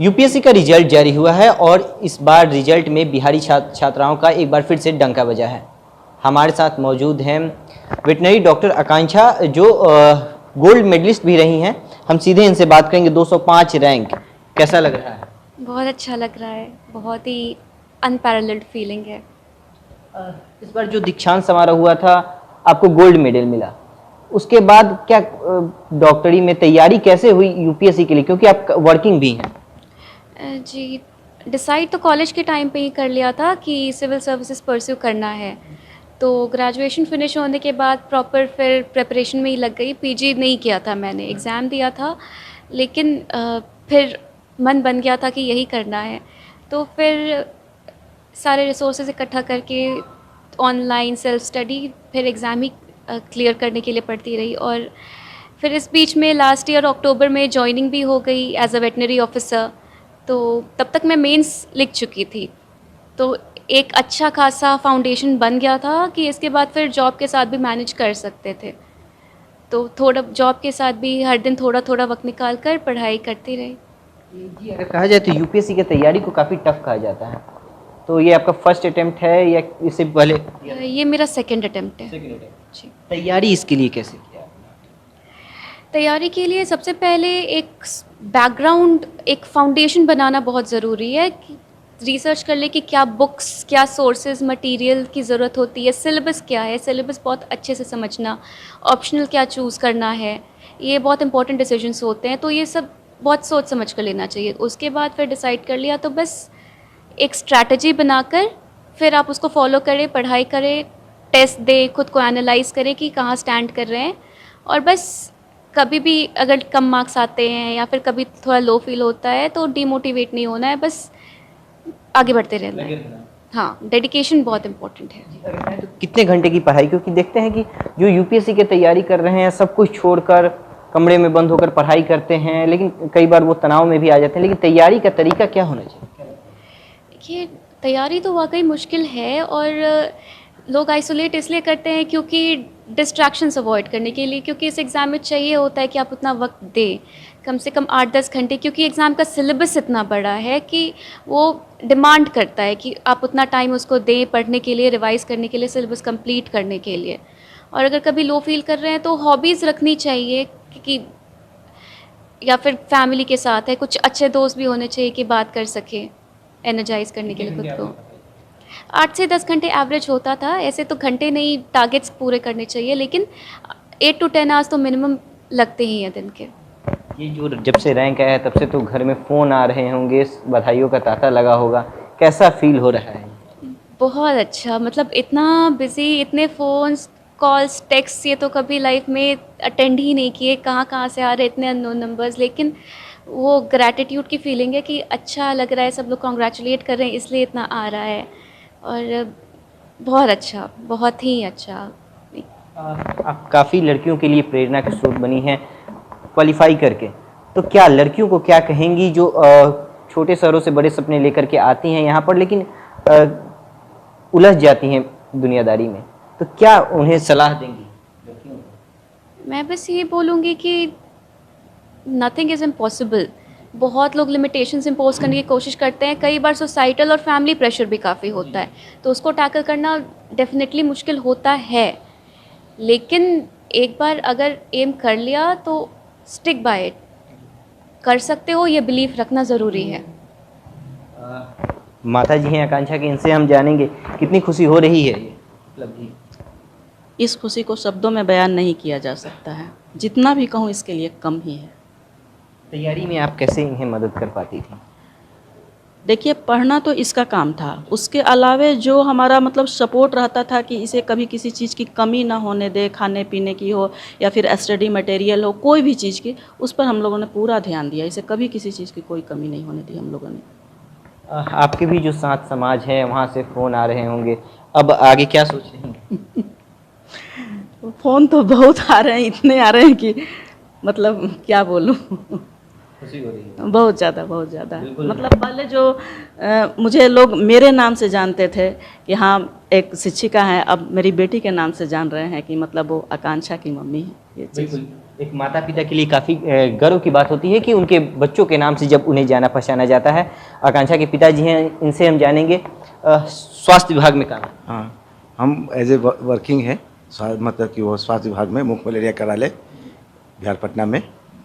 UPSC का result जारी हुआ है और इस बार रिजल्ट में बिहारी छात्राओं का एक बार फिर से डंका बजा है। हमारे साथ मौजूद हैं वेटनरी डॉक्टर आकांक्षा, जो गोल्ड मेडलिस्ट भी रही हैं। हम सीधे इनसे बात करेंगे। 205 रैंक कैसा लग रहा है? बहुत अच्छा लग रहा है, बहुत ही अनपैरेलल्ड फीलिंग है। इस बार जो दीक्षांत समारोह हुआ था, आपको गोल्ड मेडल मिला, उसके बाद क्या डॉक्टरी में तैयारी कैसे हुई यूपीएससी के लिए, क्योंकि आप वर्किंग भी हैं? जी, डिसाइड तो कॉलेज के टाइम पे ही कर लिया था कि सिविल सर्विसेज परस्यू करना है। तो ग्रेजुएशन फिनिश होने के बाद प्रॉपर फिर प्रिपरेशन में ही लग गई। पीजी नहीं किया था मैंने, एग्ज़ाम दिया था, लेकिन फिर मन बन गया था कि यही करना है। तो फिर सारे रिसोर्सेज इकट्ठा करके ऑनलाइन सेल्फ स्टडी, फिर एग्ज़ाम ही क्लियर करने के लिए पढ़ती रही। और फिर इस बीच में लास्ट ईयर अक्टूबर में जॉइनिंग भी हो गई एज अ वेटनरी ऑफिसर। तो तब तक मैं मेंस लिख चुकी थी, तो एक अच्छा खासा फाउंडेशन बन गया था कि इसके बाद फिर जॉब के साथ भी मैनेज कर सकते थे। तो थोड़ा जॉब के साथ भी हर दिन थोड़ा थोड़ा वक्त निकाल कर पढ़ाई करती रही। जी, अगर कहा जाए तो यूपीएससी की तैयारी को काफ़ी टफ कहा जाता है, तो ये आपका फर्स्ट अटेम्प्ट है या इससे पहले? ये मेरा सेकंड अटेम्प्ट है। Second attempt. जी, तैयारी इसके लिए कैसे किया? तैयारी के लिए सबसे पहले एक बैकग्राउंड, एक फाउंडेशन बनाना बहुत ज़रूरी है कि रिसर्च कर ले कि क्या बुक्स, क्या सोर्सेज, मटेरियल की ज़रूरत होती है, सिलेबस क्या है, सिलेबस बहुत अच्छे से समझना, ऑप्शनल क्या चूज़ करना है, ये बहुत इंपॉर्टेंट डिसीजंस होते हैं। तो ये सब बहुत सोच समझ कर लेना चाहिए। उसके बाद फिर डिसाइड कर लिया तो बस एक स्ट्रैटेजी बनाकर फिर आप उसको फॉलो करें, पढ़ाई करें, टेस्ट दें, खुद को एनालाइज करें कि कहाँ स्टैंड कर रहे हैं। और बस कभी भी अगर कम मार्क्स आते हैं या फिर कभी थोड़ा लो फील होता है तो डीमोटिवेट नहीं होना है, बस आगे बढ़ते रहना है। हाँ, डेडिकेशन बहुत इम्पोर्टेंट है। तो कितने घंटे की पढ़ाई, क्योंकि देखते हैं कि जो यूपीएससी की तैयारी कर रहे हैं सब कुछ छोड़कर कमरे में बंद होकर पढ़ाई करते हैं, लेकिन कई बार वो तनाव में भी आ जाते हैं, लेकिन तैयारी का तरीका क्या होना चाहिए? देखिए, तैयारी तो वाकई मुश्किल है और लोग आइसोलेट इसलिए करते हैं क्योंकि डिस्ट्रैक्शंस अवॉइड करने के लिए, क्योंकि इस एग्ज़ाम में चाहिए होता है कि आप उतना वक्त दें, कम से कम 8-10 घंटे, क्योंकि एग्ज़ाम का सिलेबस इतना बड़ा है कि वो डिमांड करता है कि आप उतना टाइम उसको दें पढ़ने के लिए, रिवाइज़ करने के लिए, सिलेबस कंप्लीट करने के लिए। और अगर कभी लो फील कर रहे हैं तो हॉबीज़ रखनी चाहिए कि या फिर फैमिली के साथ है, कुछ अच्छे दोस्त भी होने चाहिए कि बात कर सकें, एनर्जाइज करने के लिए खुद को। 8 से 10 घंटे एवरेज होता था, ऐसे तो घंटे नहीं, टारगेट्स पूरे करने चाहिए, लेकिन 8 to 10 आवर्स तो मिनिमम लगते ही हैं दिन के। ये जो जब से रैंक आया है तब से तो घर में फ़ोन आ रहे होंगे, बधाइयों का तांता लगा होगा, कैसा फील हो रहा है? बहुत अच्छा, मतलब इतना बिज़ी, इतने फ़ोन्स, कॉल्स, टेक्स्ट, ये तो कभी लाइफ में अटेंड ही नहीं किए। कहाँ कहाँ से आ रहे इतने अननोन नंबर्स, लेकिन वो ग्रैटिट्यूड की फीलिंग है कि अच्छा लग रहा है, सब लोग कॉन्ग्रेचुलेट कर रहे हैं इसलिए इतना आ रहा है। और बहुत अच्छा, बहुत ही अच्छा। आप काफ़ी लड़कियों के लिए प्रेरणा के स्रोत बनी हैं क्वालिफाई करके, तो क्या लड़कियों को क्या कहेंगी जो छोटे शहरों से बड़े सपने लेकर के आती हैं यहाँ पर, लेकिन उलझ जाती हैं दुनियादारी में, तो क्या उन्हें सलाह देंगी लड़कियों को? मैं बस ये बोलूँगी कि नथिंग इज़ इम्पॉसिबल। बहुत लोग लिमिटेशंस इम्पोज करने की कोशिश करते हैं, कई बार सोसाइटल और फैमिली प्रेशर भी काफ़ी होता है, तो उसको टैकल करना डेफिनेटली मुश्किल होता है। लेकिन एक बार अगर एम कर लिया तो स्टिक बाय इट, कर सकते हो, ये बिलीफ रखना ज़रूरी है। माता जी हैं आकांक्षा की, इनसे हम जानेंगे कितनी खुशी हो रही है ये उपलब्धि। इस खुशी को शब्दों में बयान नहीं किया जा सकता है, जितना भी कहूँ इसके लिए कम ही है। तैयारी में आप कैसे इन्हें मदद कर पाती थी? देखिए, पढ़ना तो इसका काम था, उसके अलावे जो हमारा मतलब सपोर्ट रहता था कि इसे कभी किसी चीज़ की कमी ना होने दे, खाने पीने की हो या फिर स्टडी मटेरियल हो, कोई भी चीज़ की, उस पर हम लोगों ने पूरा ध्यान दिया। इसे कभी किसी चीज़ की कोई कमी नहीं होने दी हम लोगों ने। आपके भी जो साथ समाज है वहाँ से फ़ोन आ रहे होंगे, अब आगे क्या सोच रही हैं? फ़ोन तो बहुत आ रहे हैं, इतने आ रहे हैं कि मतलब क्या बोलूँ। खुशी हो रही है बहुत ज़्यादा। मतलब पहले जो मुझे लोग मेरे नाम से जानते थे कि हाँ एक शिक्षिका है, अब मेरी बेटी के नाम से जान रहे हैं कि मतलब वो आकांक्षा की मम्मी है। ये चीज़ एक माता पिता के लिए काफ़ी गर्व की बात होती है कि उनके बच्चों के नाम से जब उन्हें जाना पहचाना जाता है। आकांक्षा के पिताजी हैं, इनसे हम जानेंगे स्वास्थ्य विभाग में काम है। हाँ, हम एज ए वर्किंग है मतलब कि वो स्वास्थ्य विभाग में मुख्य मलेरिया कार्यालय बिहार पटना में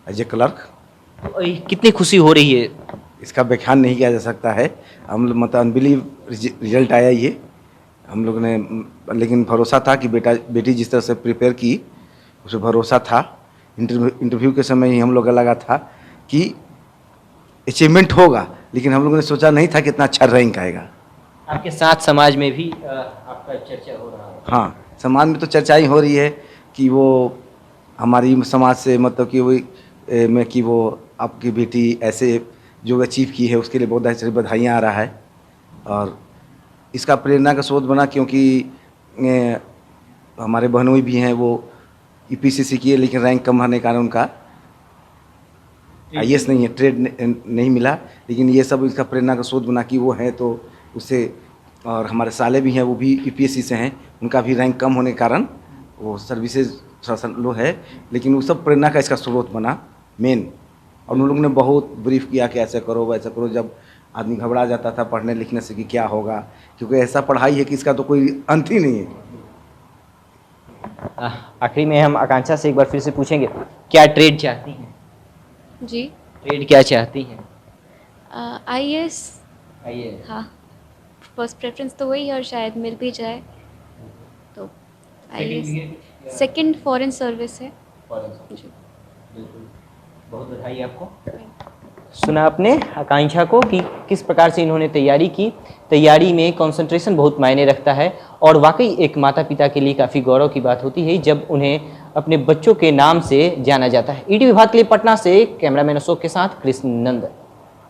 एज ए क्लर्क। तो कितनी खुशी हो रही है? इसका व्याख्यान नहीं किया जा सकता है। हम लोग मतलब अनबिलीव रिजल्ट आया ये हम लोग ने, लेकिन भरोसा था कि बेटी जिस तरह से प्रिपेयर की उसे भरोसा था। इंटरव्यू के समय ही हम लोग का लगा था कि अचीवमेंट होगा, लेकिन हम लोगों ने सोचा नहीं था कि इतना अच्छा रैंक आएगा। आपके साथ समाज में भी आपका चर्चा हो रहा है? हाँ, समाज में तो चर्चा ही हो रही है कि वो हमारी समाज से मतलब कि वो आपकी बेटी ऐसे जो अचीव की है उसके लिए बहुत सारी बधाइयाँ आ रहा है। और इसका प्रेरणा का स्रोत बना क्योंकि हमारे बहनोई भी हैं, वो यूपीसीसी किए लेकिन रैंक कम होने के कारण उनका आईएएस नहीं है, ट्रेड नहीं मिला। लेकिन ये सब इसका प्रेरणा का स्रोत बना कि वो है तो उससे। और हमारे साले भी हैं, वो भी यूपीएससी से हैं, उनका भी रैंक कम होने के कारण वो सर्विसेज थोड़ा सा लो है, लेकिन वो सब प्रेरणा का इसका स्रोत बना मेन। और उन लोगों ने बहुत ब्रीफ किया कि ऐसा करो वैसा करो। जब आदमी घबरा जाता था पढ़ने लिखने से कि क्या होगा, क्योंकि ऐसा पढ़ाई है कि इसका तो कोई अंत ही नहीं है। आखिरी में हम आकांक्षा से एक बार फिर से पूछेंगे, क्या ट्रेड चाहती हैं? जी ट्रेड क्या चाहती हैं? आईएएस। आइए। हाँ, फर्स्ट प्रेफरेंस तो वही है और शायद मिल भी जाए तो आईएएस। सेकंड फॉरेन सर्विस है। जी। बहुत बधाई आपको। सुना आपने आकांक्षा को कि किस प्रकार से इन्होंने तैयारी की। तैयारी में कंसंट्रेशन बहुत मायने रखता है और वाकई एक माता पिता के लिए काफ़ी गौरव की बात होती है जब उन्हें अपने बच्चों के नाम से जाना जाता है। ईडी विभाग के लिए पटना से कैमरामैन अशोक के साथ कृष्ण नंद।